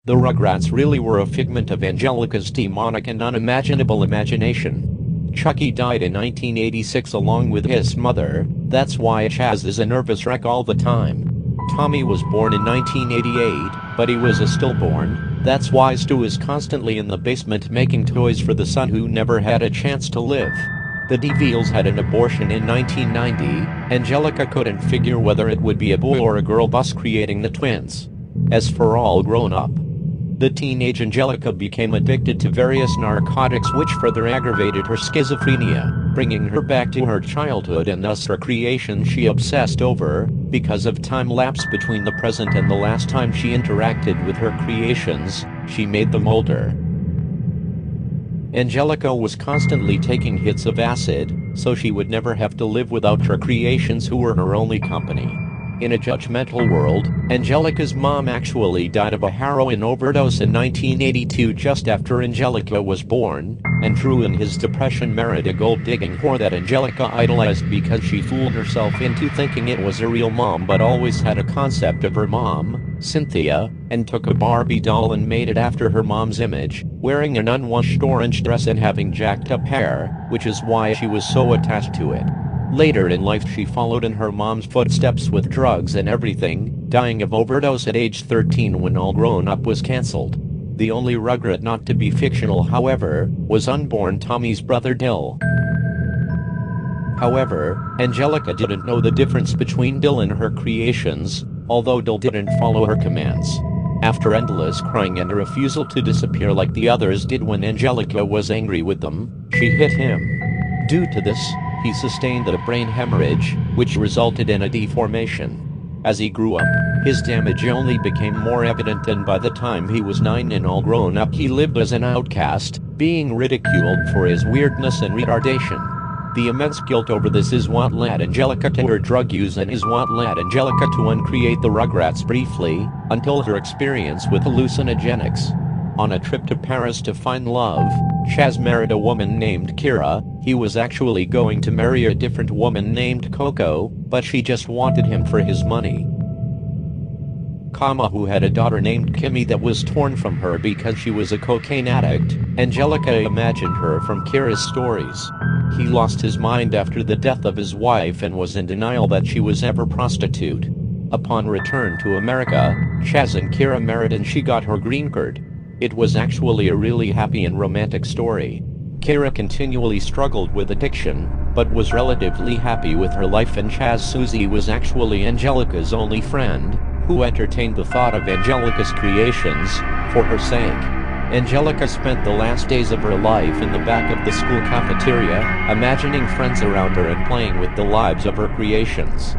The Rugrats really were a figment of Angelica's demonic and unimaginable imagination. Chucky died in 1986 along with his mother, that's why Chaz is a nervous wreck all the time. Tommy was born in 1988, but he was a stillborn, that's why Stu is constantly in the basement making toys for the son who never had a chance to live. The DeVilles had an abortion in 1990, Angelica couldn't figure whether it would be a boy or a girl, thus creating the twins. As for all grown up, the teenage Angelica became addicted to various narcotics which further aggravated her schizophrenia, bringing her back to her childhood and thus her creation she obsessed over, because of time lapse between the present and the last time she interacted with her creations, she made them older. Angelica was constantly taking hits of acid, so she would never have to live without her creations who were her only company. In a judgmental world, Angelica's mom actually died of a heroin overdose in 1982 just after Angelica was born, and Drew in his depression married a gold-digging whore that Angelica idolized because she fooled herself into thinking it was a real mom but always had a concept of her mom, Cynthia, and took a Barbie doll and made it after her mom's image, wearing an unwashed orange dress and having jacked up hair, which is why she was so attached to it. Later in life she followed in her mom's footsteps with drugs and everything, dying of overdose at age 13 when All Grown Up was cancelled. The only Rugrat not to be fictional, however, was unborn Tommy's brother Dill. However, Angelica didn't know the difference between Dill and her creations, although Dill didn't follow her commands. After endless crying and a refusal to disappear like the others did when Angelica was angry with them, she hit him. Due to this, he sustained a brain hemorrhage, which resulted in a deformation. As he grew up, his damage only became more evident, and by the time he was 9 and all grown up he lived as an outcast, being ridiculed for his weirdness and retardation. The immense guilt over this is what led Angelica to her drug use and is what led Angelica to uncreate the Rugrats briefly, until her experience with hallucinogenics. On a trip to Paris to find love, Chaz married a woman named Kira. He was actually going to marry a different woman named Coco, but she just wanted him for his money. Who had a daughter named Kimmy that was torn from her because she was a cocaine addict. Angelica imagined her from Kira's stories. He lost his mind after the death of his wife and was in denial that she was ever a prostitute. Upon return to America, Chaz and Kira married and she got her green card. It was actually a really happy and romantic story. Kira continually struggled with addiction, but was relatively happy with her life, and Chaz Susie was actually Angelica's only friend, who entertained the thought of Angelica's creations, for her sake. Angelica spent the last days of her life in the back of the school cafeteria, imagining friends around her and playing with the lives of her creations.